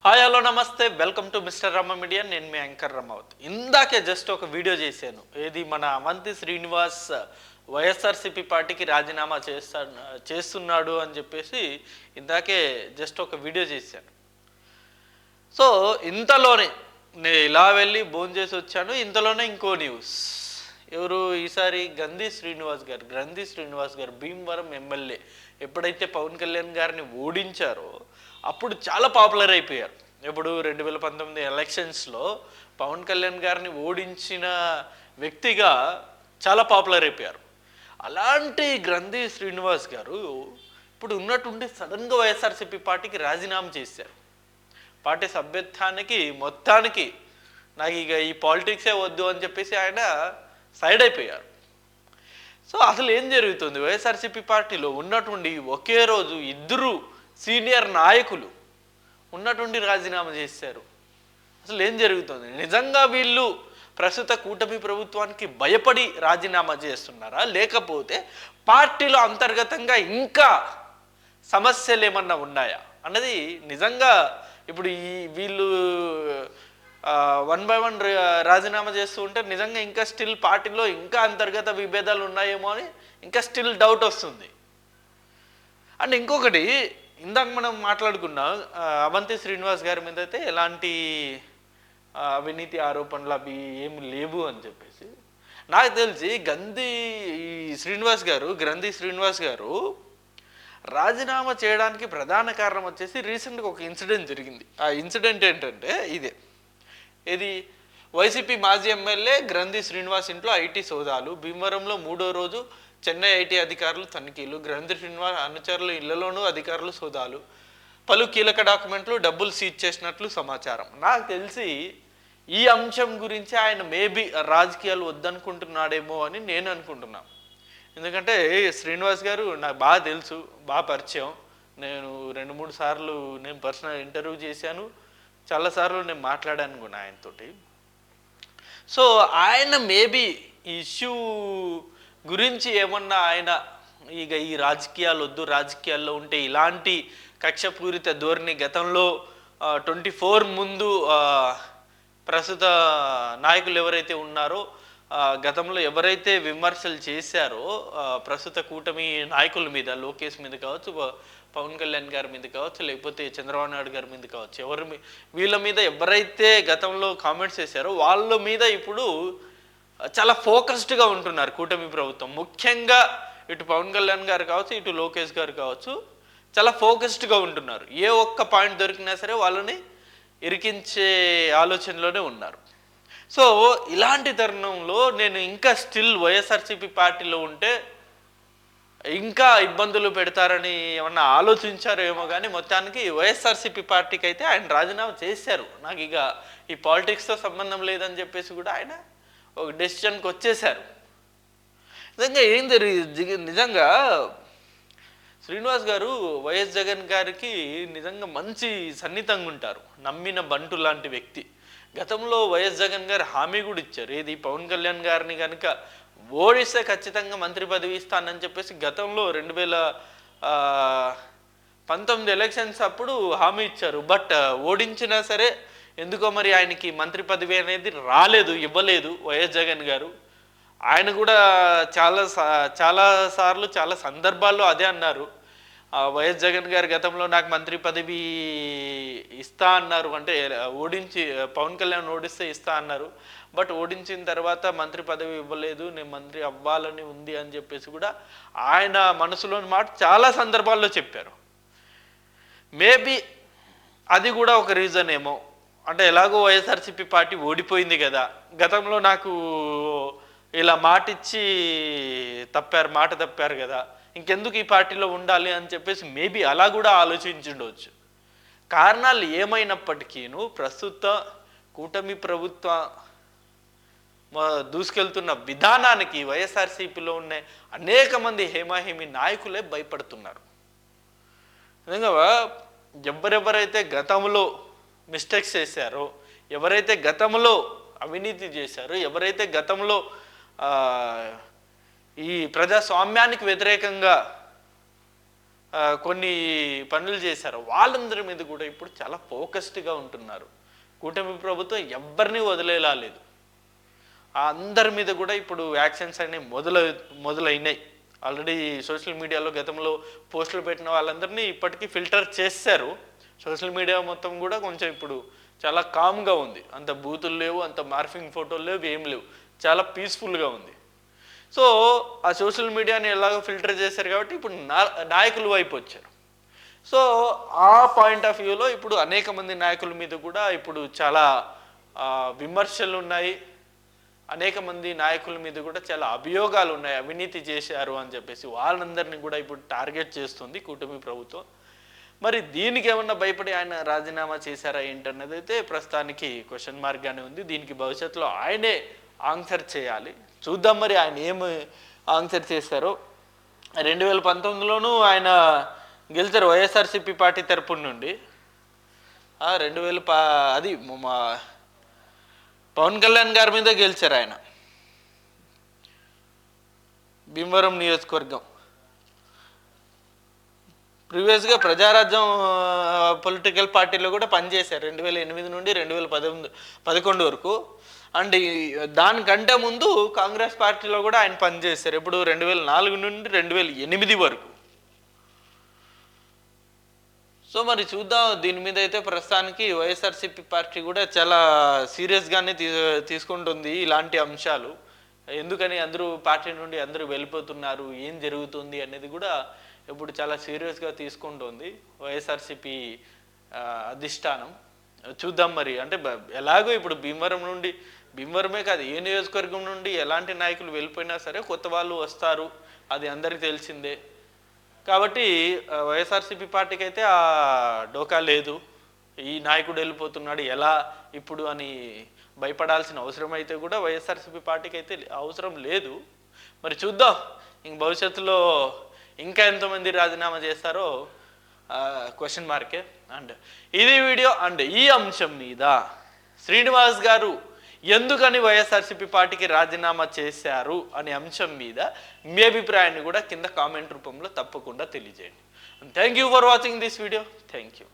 Hi hello నమస్తే welcome to mister రమ్మ media. నేను మీ యాంకర్ రమావత్. ఇందాకే జస్ట్ ఒక వీడియో చేశాను. ఏది మన అవంతి శ్రీనివాస్ వైఎస్ఆర్సీపీ పార్టీకి రాజీనామా చేస్తున్నాడు అని చెప్పేసి ఇందాకే జస్ట్ ఒక వీడియో చేశాను. సో ఇంతలోనే నేను ఇలా వెళ్ళి భోంచేసి వచ్చాను. ఇంతలోనే ఇంకో న్యూస్. ఎవరు ఈసారి గ్రంథి శ్రీనివాస్ గారు భీమవరం ఎమ్మెల్యే ఎప్పుడైతే పవన్ కళ్యాణ్ గారిని ఓడించారో అప్పుడు చాలా పాపులర్ అయిపోయారు. ఇప్పుడు 2019 ఎలక్షన్స్లో పవన్ కళ్యాణ్ గారిని ఓడించిన వ్యక్తిగా చాలా పాపులర్ అయిపోయారు. అలాంటి గ్రంథి శ్రీనివాస్ గారు ఇప్పుడు ఉన్నట్టుండి సడన్గా వైఎస్ఆర్సీపీ పార్టీకి రాజీనామా చేశారు. పార్టీ సభ్యత్వానికి మొత్తానికి నాకు ఇక ఈ పాలిటిక్సే వద్దు అని చెప్పేసి ఆయన సైడ్ అయిపోయారు. సో అసలు ఏం జరుగుతుంది? వైఎస్ఆర్సీపీ పార్టీలో ఉన్నటువంటి ఒకే రోజు ఇద్దరు సీనియర్ నాయకులు ఉన్నటువంటి రాజీనామా చేశారు. అసలు ఏం జరుగుతుంది? నిజంగా వీళ్ళు ప్రస్తుత కూటమి ప్రభుత్వానికి భయపడి రాజీనామా చేస్తున్నారా, లేకపోతే పార్టీలో అంతర్గతంగా ఇంకా సమస్యలు ఏమన్నా ఉన్నాయా అన్నది నిజంగా ఇప్పుడు వీళ్ళు 1 by 1 రాజీనామా చేస్తూ ఉంటే నిజంగా ఇంకా స్టిల్ పార్టీలో ఇంకా అంతర్గత విభేదాలు ఉన్నాయేమో అని ఇంకా స్టిల్ డౌట్ వస్తుంది. అండ్ ఇంకొకటి, ఇందాక మనం మాట్లాడుకున్నాం అవంతి శ్రీనివాస్ గారి మీద అయితే ఎలాంటి అవినీతి ఆరోపణలు అవి ఏమి లేవు అని చెప్పేసి. నాకు తెలిసి గ్రంథి శ్రీనివాస్ గారు రాజీనామా చేయడానికి ప్రధాన కారణం వచ్చేసి రీసెంట్గా ఒక ఇన్సిడెంట్ జరిగింది. ఆ ఇన్సిడెంట్ ఏంటంటే ఇది వైసీపీ మాజీ ఎమ్మెల్యే గ్రంథి శ్రీనివాస్ ఇంట్లో ఐటీ సోదాలు, భీమవరంలో 3వ రోజు చెన్నై ఐటీ అధికారులు తనిఖీలు, గ్రంథి శ్రీనివాస్ అనుచరుల ఇళ్లలోనూ అధికారులు సోదాలు, పలు కీలక డాక్యుమెంట్లు డబ్బులు సీజ్ చేసినట్లు సమాచారం. నాకు తెలిసి ఈ అంశం గురించి ఆయన మేబీ రాజకీయాలు వద్దనుకుంటున్నాడేమో అని నేను అనుకుంటున్నాను. ఎందుకంటే శ్రీనివాస్ గారు నాకు బాగా తెలుసు, బాగా పరిచయం. నేను 2-3 సార్లు నేను పర్సనల్ ఇంటర్వ్యూ చేశాను, చాలాసార్లు నేను మాట్లాడాను కూడా ఆయనతోటి. సో ఆయన మేబీ ఈ ఇష్యూ గురించి ఏమన్నా ఆయన ఇక ఈ రాజకీయాలు వద్దు, రాజకీయాల్లో ఉంటే ఇలాంటి కక్షపూరిత ధోరణి గతంలో 24 ముందు ప్రస్తుత నాయకులు ఎవరైతే ఉన్నారో గతంలో ఎవరైతే విమర్శలు చేశారో ప్రస్తుత కూటమి నాయకుల మీద, లోకేష్ మీద కావచ్చు, పవన్ కళ్యాణ్ గారి మీద కావచ్చు, లేకపోతే చంద్రబాబు నాయుడు గారి మీద కావచ్చు, వీళ్ళ మీద ఎవరైతే గతంలో కామెంట్స్ చేశారో వాళ్ళ మీద ఇప్పుడు చాలా ఫోకస్డ్గా ఉంటున్నారు కూటమి ప్రభుత్వం. ముఖ్యంగా ఇటు పవన్ కళ్యాణ్ గారు కావచ్చు, ఇటు లోకేష్ గారు కావచ్చు, చాలా ఫోకస్డ్గా ఉంటున్నారు. ఏ ఒక్క పాయింట్ దొరికినా సరే వాళ్ళని ఇరికించే ఆలోచనలోనే ఉన్నారు. సో ఇలాంటి తరుణంలో నేను ఇంకా స్టిల్ వైఎస్ఆర్సీపీ పార్టీలో ఉంటే ఇంకా ఇబ్బందులు పెడతారని ఏమన్నా ఆలోచించారో ఏమో, కానీ మొత్తానికి వైఎస్ఆర్సీపీ పార్టీకి అయితే ఆయన రాజీనామా చేశారు. నాకు ఇక ఈ పాలిటిక్స్తో సంబంధం లేదని చెప్పేసి కూడా ఆయన ఒక డెసిషన్కి వచ్చేశారు. నిజంగా శ్రీనివాస్ గారు వైఎస్ జగన్ గారికి నిజంగా మంచి సన్నిహితంగా ఉంటారు, నమ్మిన బంటు లాంటి వ్యక్తి. గతంలో వైఎస్ జగన్ గారు హామీ కూడా ఇచ్చారు, ఏది పవన్ కళ్యాణ్ గారిని కనుక ఓడిస్తే ఖచ్చితంగా మంత్రి పదవి ఇస్తానని చెప్పేసి గతంలో 2019 ఎలక్షన్స్ అప్పుడు హామీ ఇచ్చారు. బట్ ఓడించినా సరే ఎందుకో మరి ఆయనకి మంత్రి పదవి అనేది ఇవ్వలేదు వైఎస్ జగన్ గారు. ఆయన కూడా చాలా సార్లు చాలా సందర్భాల్లో అదే అన్నారు. వైఎస్ జగన్ గారు గతంలో నాకు మంత్రి పదవి ఇస్తా అన్నారు, అంటే పవన్ కళ్యాణ్ ఓడిస్తే ఇస్తా అన్నారు. బట్ ఓడించిన తర్వాత మంత్రి పదవి ఇవ్వలేదు, నేను మంత్రి అవ్వాలని ఉంది అని చెప్పేసి కూడా ఆయన మనసులోని మాట చాలా సందర్భాల్లో చెప్పారు. మేబీ అది కూడా ఒక రీజన్ ఏమో. అంటే ఎలాగో వైఎస్ఆర్సీపీ పార్టీ ఓడిపోయింది కదా, గతంలో నాకు ఇలా మాట తప్పారు కదా, ఇంకెందుకు ఈ పార్టీలో ఉండాలి అని చెప్పేసి మేబీ అలా కూడా ఆలోచించుండవచ్చు. కారణాలు ఏమైనప్పటికీను ప్రస్తుత కూటమి ప్రభుత్వ దూసుకెళ్తున్న విధానానికి వైఎస్ఆర్సీపీలో ఉన్న అనేక మంది హేమాహేమి నాయకులే భయపడుతున్నారు. నిజంగా ఎవరెవరైతే గతంలో మిస్టేక్స్ చేశారో, ఎవరైతే గతంలో అవినీతి చేశారో, ఎవరైతే గతంలో ఈ ప్రజాస్వామ్యానికి వ్యతిరేకంగా కొన్ని పనులు చేశారో వాళ్ళందరి మీద కూడా ఇప్పుడు చాలా ఫోకస్డ్గా ఉంటున్నారు. కూటమి ప్రభుత్వం ఎవ్వరిని వదిలేలా లేదు. ఆ అందరి మీద కూడా ఇప్పుడు యాక్షన్స్ అనేవి మొదలైనాయి. ఆల్రెడీ సోషల్ మీడియాలో గతంలో పోస్టులు పెట్టిన వాళ్ళందరినీ ఇప్పటికీ ఫిల్టర్ చేశారు. సోషల్ మీడియా మొత్తం కూడా కొంచెం ఇప్పుడు చాలా కామ్గా ఉంది. అంత బూతులు లేవు, అంత మార్ఫింగ్ ఫోటోలు లేవు, ఏం లేవు, చాలా పీస్ఫుల్గా ఉంది. సో ఆ సోషల్ మీడియాని ఎలాగో ఫిల్టర్ చేశారు కాబట్టి ఇప్పుడు నాయకుల వైపు వచ్చారు. సో ఆ పాయింట్ ఆఫ్ వ్యూలో ఇప్పుడు అనేక మంది నాయకుల మీద కూడా ఇప్పుడు చాలా విమర్శలు ఉన్నాయి. అనేక మంది నాయకుల మీద కూడా చాలా అభియోగాలు ఉన్నాయి, అవినీతి చేశారు అని చెప్పేసి. వాళ్ళందరినీ కూడా ఇప్పుడు టార్గెట్ చేస్తుంది కూటమి ప్రభుత్వం. మరి దీనికి ఏమన్నా భయపడి ఆయన రాజీనామా చేశారా ఏంటన్నది అయితే ప్రస్తుతానికి క్వశ్చన్ మార్క్గానే ఉంది. దీనికి భవిష్యత్తులో ఆయనే ఆన్సర్ చేయాలి. చూద్దాం మరి ఆయన ఏమి ఆన్సర్ చేశారో. 2019లోనూ ఆయన గెలిచారు వైఎస్ఆర్సీపీ పార్టీ తరపున నుండి. అది మా పవన్ కళ్యాణ్ గారి మీద గెలిచారు ఆయన, భీమవరం నియోజకవర్గం. ప్రీవియస్గా ప్రజారాజ్యం పొలిటికల్ పార్టీలో కూడా పనిచేశారు 2008 నుండి 2011 వరకు. అండ్ దానికంటే ముందు కాంగ్రెస్ పార్టీలో కూడా ఆయన పనిచేశారు. ఇప్పుడు 2004 నుండి 2008 వరకు. సో మరి చూద్దాం. దీని మీద అయితే ప్రస్తుతానికి వైఎస్ఆర్సీపీ పార్టీ కూడా చాలా సీరియస్గానే తీసుకుంటుంది ఇలాంటి అంశాలు. ఎందుకని అందరూ పార్టీ నుండి అందరూ వెళ్ళిపోతున్నారు, ఏం జరుగుతుంది అనేది కూడా ఇప్పుడు చాలా సీరియస్గా తీసుకుంటుంది వైఎస్ఆర్సీపీ అధిష్టానం. చూద్దాం మరి. అంటే ఎలాగో ఇప్పుడు భీమవరమే కాదు, ఏ నియోజకవర్గం నుండి ఎలాంటి నాయకులు వెళ్ళిపోయినా సరే కొత్త వాళ్ళు వస్తారు, అది అందరికీ తెలిసిందే. కాబట్టి వైఎస్ఆర్సీపీ పార్టీకి అయితే ఆ డోకా లేదు. ఈ నాయకుడు వెళ్ళిపోతున్నాడు ఎలా ఇప్పుడు అని భయపడాల్సిన అవసరం అయితే కూడా వైఎస్ఆర్సీపీ పార్టీకి అయితే అవసరం లేదు. మరి చూద్దాం ఇంక భవిష్యత్తులో ఇంకా ఎంతమంది రాజీనామా చేస్తారో క్వశ్చన్ మార్కే. అండ్ ఇది వీడియో. అండ్ ఈ అంశం మీద శ్రీనివాస్ గారు ఎందుకని వైఎస్ఆర్సీపీ పార్టీకి రాజీనామా చేశారు అనే అంశం మీద మీ అభిప్రాయాన్ని కూడా కింద కామెంట్ రూపంలో తప్పకుండా తెలియజేయండి. Thank you for watching this video. Thank you.